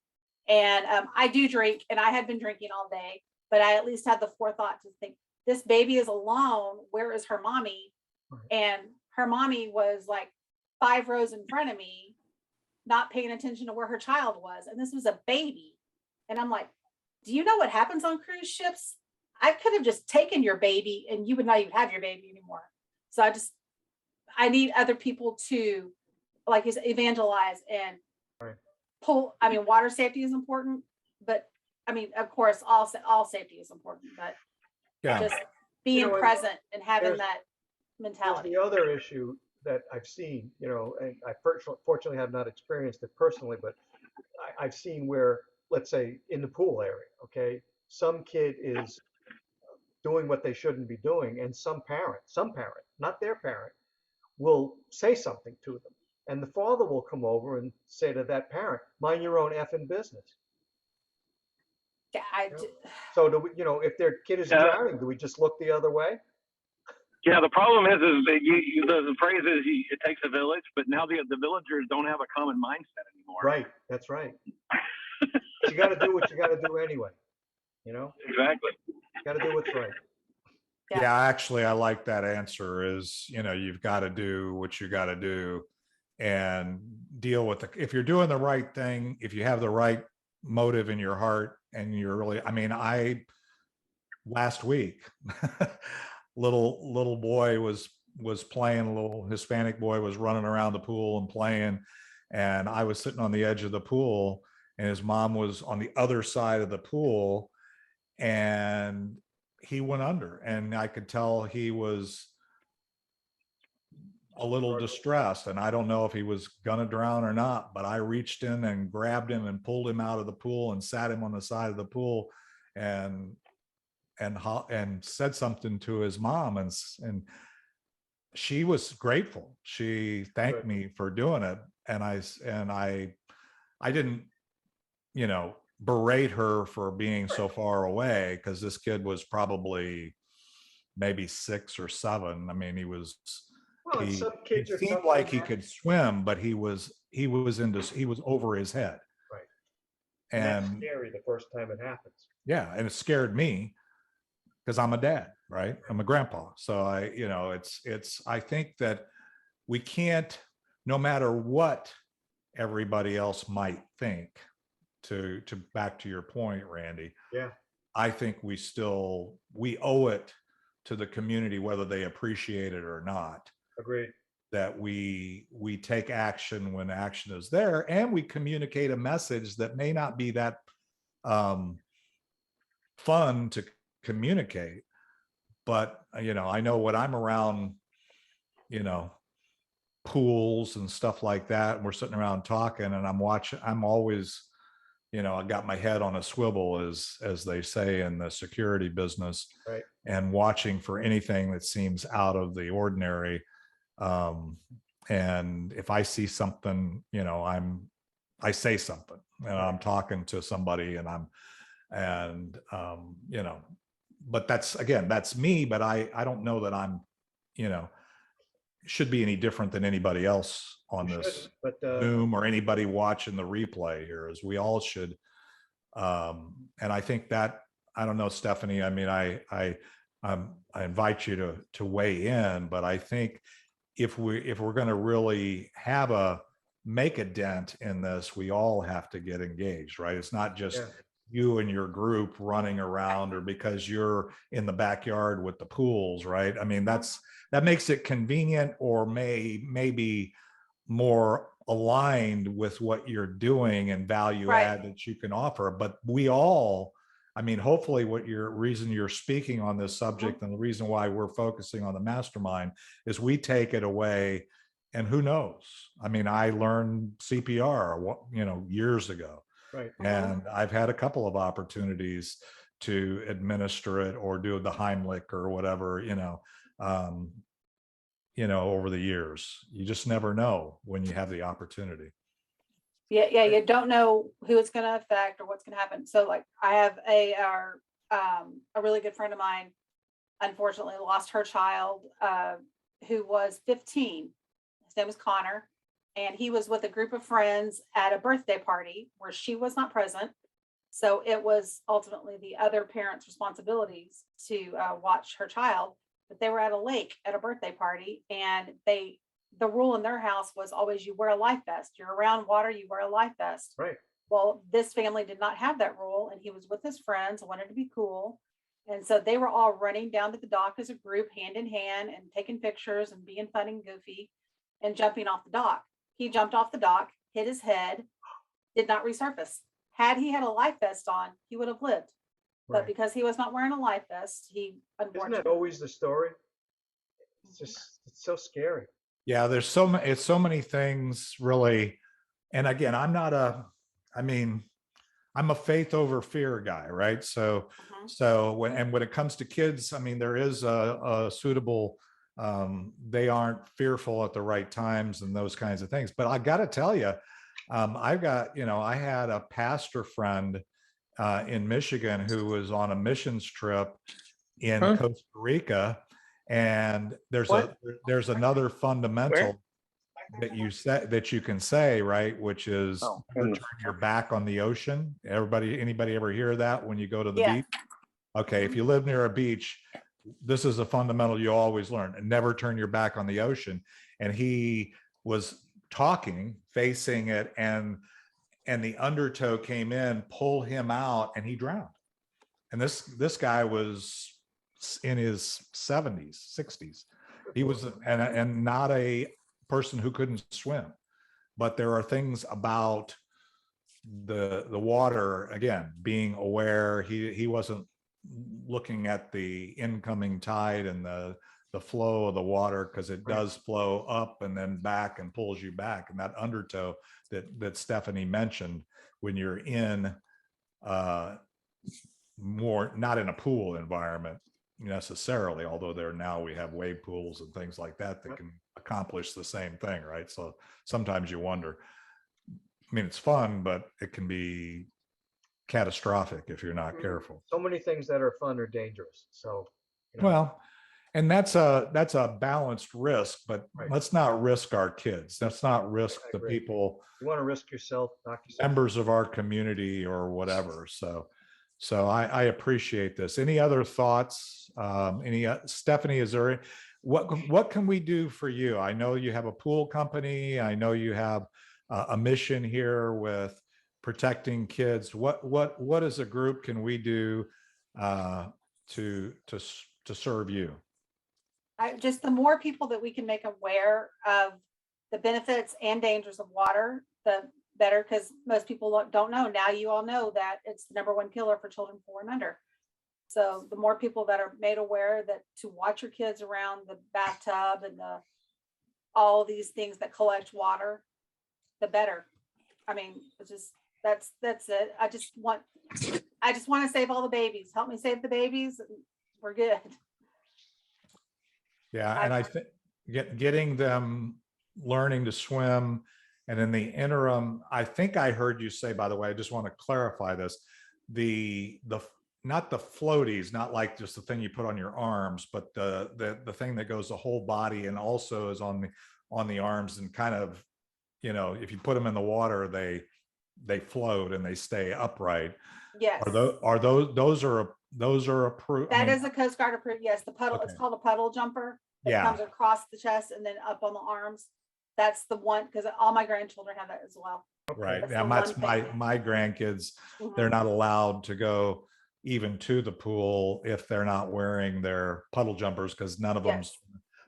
And I do drink, and I had been drinking all day, but I at least had the forethought to think, this baby is alone. Where is her mommy? And her mommy was like 5 rows in front of me, not paying attention to where her child was. And this was a baby. And I'm like, do you know what happens on cruise ships? I could have just taken your baby and you would not even have your baby anymore. So I need other people to, like you said, evangelize and pull. I mean, water safety is important, but I mean, of course, all safety is important, but just being present and having that mentality. There's the other issue that I've seen, and I fortunately have not experienced it personally, but I've seen where, let's say in the pool area, okay, some kid is doing what they shouldn't be doing, and some parent, not their parent, will say something to them. And the father will come over and say to that parent, mind your own effing business. Yeah, So do we, if their kid is drowning, do we just look the other way? Yeah, the problem is that the phrase is it takes a village, but now the villagers don't have a common mindset anymore. Right, that's right. You got to do what you got to do anyway. Exactly. Got to do what's right. Yeah, actually, I like that answer is, you've got to do what you got to do and deal with if you're doing the right thing, if you have the right motive in your heart and you're really, last week, little boy was playing, a little Hispanic boy was running around the pool and playing. And I was sitting on the edge of the pool and his mom was on the other side of the pool and he went under, and I could tell he was a little distressed, and I don't know if he was gonna drown or not, but I reached in and grabbed him and pulled him out of the pool and sat him on the side of the pool and said something to his mom, and she was grateful. She thanked me for doing it, and I didn't, berate her for being so far away, because this kid was probably maybe 6 or 7. I mean, he was, Well, he, some it kids are seemed tougher like than he that. could swim, but he was over his head. Right. And that's And scary the first time it happens. yeah, and it scared me because I'm a dad, right? I'm a grandpa. So I think that we can't, no matter what everybody else might think, to back to your point, Randy, Yeah, I think we owe it to the community, whether they appreciate it or not, agreed. that we take action when action is there, and we communicate a message that may not be that fun to communicate, but I know when I'm around pools and stuff like that, and we're sitting around talking and I'm always, I got my head on a swivel, as they say in the security business, Right. and watching for anything that seems out of the ordinary. And if I see something, I say something, and I'm talking to somebody, but that's me, but I don't know that I'm, should be any different than anybody else on You this shouldn't, but Zoom, or anybody watching the replay here, as we all should. And I think that, I don't know, Stephanie, I mean, I invite you to weigh in, but I think if we're going to really make a dent in this, we all have to get engaged, right? It's not just you and your group running around, or because you're in the backyard with the pools, right? I mean, that makes it convenient, or maybe more aligned with what you're doing and value add that you can offer. But we all, hopefully reason you're speaking on this subject, and the reason why we're focusing on the mastermind, is we take it away. And who knows? I learned CPR, years ago. right. And I've had a couple of opportunities to administer it or do the Heimlich or whatever, over the years. You just never know when you have the opportunity. Yeah, you don't know who it's going to affect or what's going to happen. So, like, I have a really good friend of mine, unfortunately lost her child, who was 15. His name was Connor, and he was with a group of friends at a birthday party where she was not present. So it was ultimately the other parent's responsibilities to watch her child. But they were at a lake at a birthday party, and the rule in their house was always, you wear a life vest. You're around water, you wear a life vest. Right. Well, this family did not have that rule, and he was with his friends, wanted to be cool. And so they were all running down to the dock as a group, hand in hand, and taking pictures and being fun and goofy and jumping off the dock. He jumped off the dock, hit his head, did not resurface. Had he had a life vest on, he would have lived. But Right. because he was not wearing a life vest, he Isn't unfortunately. that always the story? It's so scary. Yeah, there's so many things, really. And again, I'm not I'm a faith over fear guy, right? So, Mhm. so when it comes to kids, I mean, there is a suitable, they aren't fearful at the right times and those kinds of things. But I got to tell you, I've got, I had a pastor friend in Michigan who was on a missions trip in Huh? Costa Rica, and What? there's another Where? fundamental that you can say, right, which is Oh, never turn your back on the ocean. Anybody ever hear that when you go to the Yeah. beach? Okay, if you live near a beach, this is a fundamental you always learn, and never turn your back on the ocean. And he was talking, facing it, and the undertow came in, pull him out, and he drowned. And this guy was in his 70s, 60s. He was and not a person who couldn't swim. But there are things about the water, again, being aware. He wasn't looking at the incoming tide and the flow of the water, because it does flow up and then back and pulls you back. And that undertow that Stephanie mentioned, when you're in more, not in a pool environment necessarily, although we have wave pools and things like that can accomplish the same thing, right? So sometimes you wonder, I mean, it's fun, but it can be catastrophic if you're not careful. So many things that are fun are dangerous. So, Well, and that's a balanced risk, but Right. let's not risk our kids. Let's not risk I the agree. people, you want to risk yourself, knock yourself. members of our community or whatever. So I appreciate this. Any other thoughts? Stephanie, is there, what can we do for you? I know you have a pool company. I know you have a mission here with protecting kids. What as a group can we do to serve you? Just the more people that we can make aware of the benefits and dangers of water, the better, because most people don't know. Now you all know that it's the number one killer for children 4 and under. So the more people that are made aware that to watch your kids around the bathtub and all these things that collect water, the better. I mean, it's just that's it. I just want to save all the babies. Help me save the babies, and we're good. Yeah, and I think getting them learning to swim, and in the interim, I think I heard you say, by the way, I just want to clarify this, the not the floaties, not like just the thing you put on your arms, but the thing that goes the whole body and also is on the arms, and kind of, if you put them in the water, they float and they stay upright. Yes. Those are approved? That is a Coast Guard approved. Yes, the puddle. Okay. It's called a puddle jumper. It Yeah. comes across the chest and then up on the arms. That's the one, because all my grandchildren have that as well. Right. That's Now, the that's one thing. my grandkids. Mhm. They're not allowed to go even to the pool if they're not wearing their puddle jumpers, because none of Yes.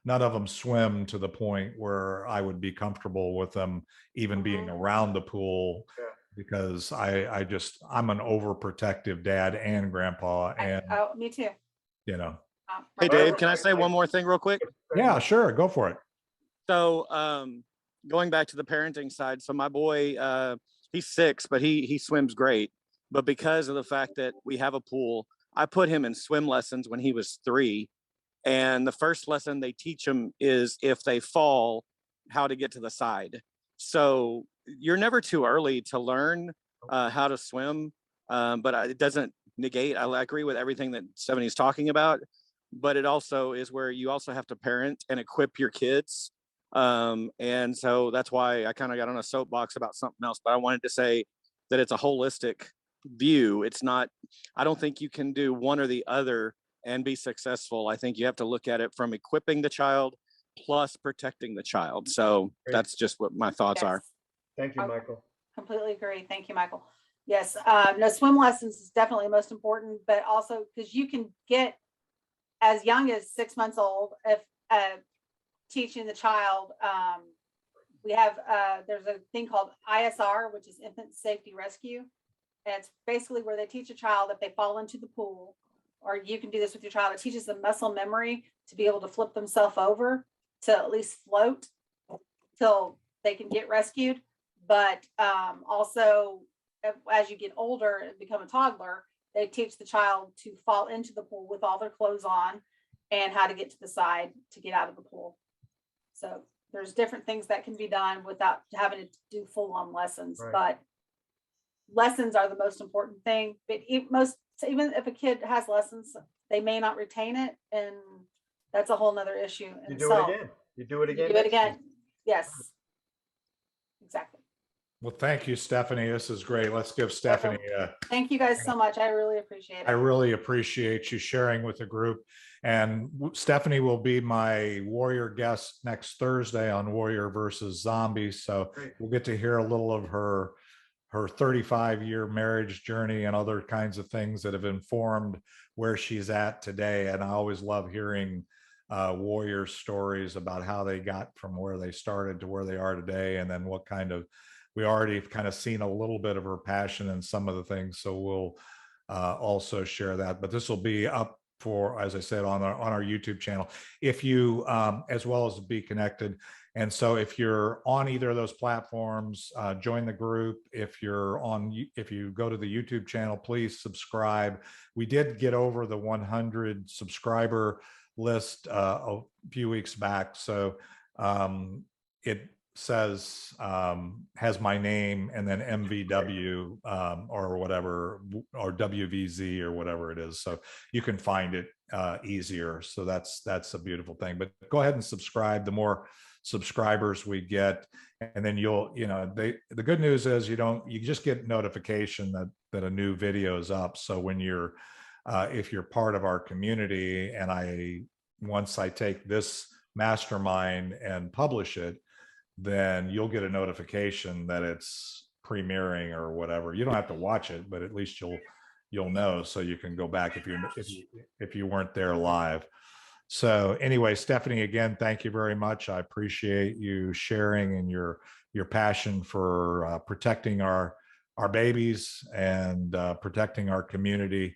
them swim to the point where I would be comfortable with them even being Mhm. around the pool. Yeah. Because I'm an overprotective dad and grandpa, and Oh, me too. Hey, Right. Dave, can I say one more thing real quick? yeah, sure, go for it. So, going back to the parenting side, so my boy, he's 6, but he swims great. But because of the fact that we have a pool, I put him in swim lessons when he was 3. And the first lesson they teach him is, if they fall, how to get to the side. So you're never too early to learn how to swim, but it doesn't negate. I agree with everything that Stephanie's talking about, but it also is where you also have to parent and equip your kids. And so that's why I kind of got on a soapbox about something else, but I wanted to say that it's a holistic view. It's not, I don't think you can do one or the other and be successful. I think you have to look at it from equipping the child plus protecting the child. So that's just what my thoughts are. Yes. Thank you, Michael. Completely agree. Thank you, Michael. Yes, no, swim lessons is definitely most important, but also because you can get as young as 6 months old if teaching the child. We have there's a thing called ISR, which is Infant Safety Rescue, and it's basically where they teach a child if they fall into the pool, or you can do this with your child. It teaches them muscle memory to be able to flip themselves over to at least float till they can get rescued. But also as you get older and become a toddler, they teach the child to fall into the pool with all their clothes on and how to get to the side to get out of the pool. So there's different things that can be done without having to do full-on lessons, Right. but lessons are the most important thing. But even if a kid has lessons, they may not retain it, and that's a whole nother issue. You do it again. You do it You again. do it next again. week. Yes. Exactly. Well, thank you, Stephanie. This is great. Let's give Stephanie Thank you guys so much. I really appreciate it. I really appreciate you sharing with the group. And Stephanie will be my warrior guest next Thursday on Warrior versus Zombies. So Great. we'll get to hear a little of her 35-year marriage journey and other kinds of things that have informed where she's at today. And I always love hearing warrior stories about how they got from where they started to where they are today, and then what kind of, we already kind of seen a little bit of her passion in some of the things. So we'll also share that, but this will be up for, as I said, on our YouTube channel, if you, as well as Be Connected. And so if you're on either of those platforms, join the group. If you go to the YouTube channel, please subscribe. We did get over the 100 subscriber list a few weeks back. So it says, has my name and then MVW or whatever, or WVZ or whatever it is. So you can find it easier. So that's a beautiful thing. But go ahead and subscribe. The more subscribers we get, and then the good news is you just get notification that a new video is up. So when you're if you're part of our community, and once I take this mastermind and publish it, then you'll get a notification that it's premiering or whatever. You don't have to watch it, but at least you'll know, so you can go back if you weren't there live. So anyway, Stephanie, again, thank you very much. I appreciate you sharing and your passion for protecting our babies and protecting our community.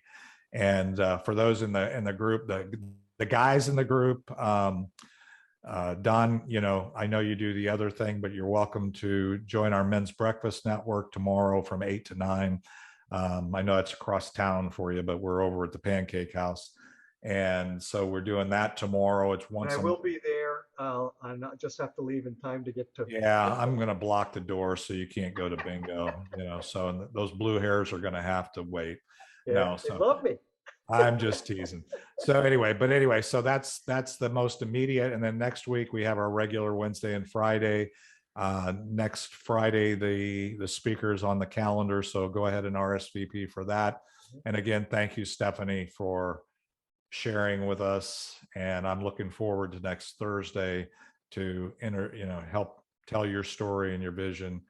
And for those in the group, the guys in the group, Don, I know you do the other thing, but you're welcome to join our men's breakfast network tomorrow from 8 to 9. I know it's across town for you, but we're over at the Pancake House. And so we're doing that tomorrow. It's once. And I will be there. I'll just have to leave in time to get to. Yeah, I'm going to block the door so you can't go to bingo, so those blue hairs are going to have to wait. Yeah, they love me. I'm just teasing. So anyway, so that's the most immediate. And then next week we have our regular Wednesday and Friday. Next Friday, the speakers on the calendar. So go ahead and RSVP for that. And again, thank you, Stephanie, for sharing with us. And I'm looking forward to next Thursday to help tell your story and your vision.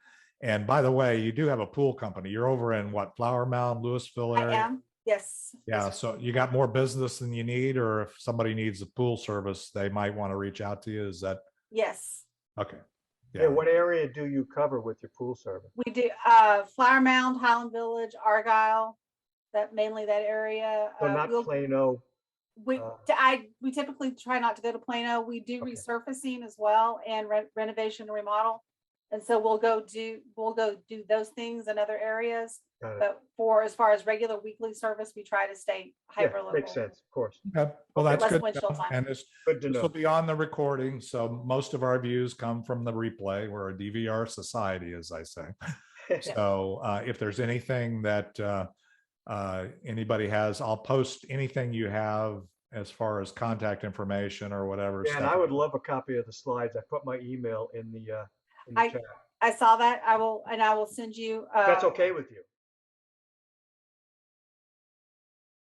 And by the way, you do have a pool company. You're over in what, Flower Mound, Louisville area? I am. Yes. Yeah. Yes. So you got more business than you need, or if somebody needs a pool service, they might want to reach out to you. Is that? Yes. Okay. Yeah. What area do you cover with your pool service? We do Flower Mound, Highland Village, Argyle, mainly that area. So not Plano. We typically try not to go to Plano. We do Okay. resurfacing as well, and renovation and remodel. And so we'll go do those things in other areas. But as far as regular weekly service, we try to stay hyper local. Makes sense, of course. Okay. Well, that's Less good. windshield time. And this Good to will know. be on the recording. So most of our views come from the replay. We're a DVR society, as I say. So if there's anything that anybody has, I'll post anything you have as far as contact information or whatever. Yeah, and I would love a copy of the slides. I put my email in the chat. I saw that. I will send you. That's okay with you.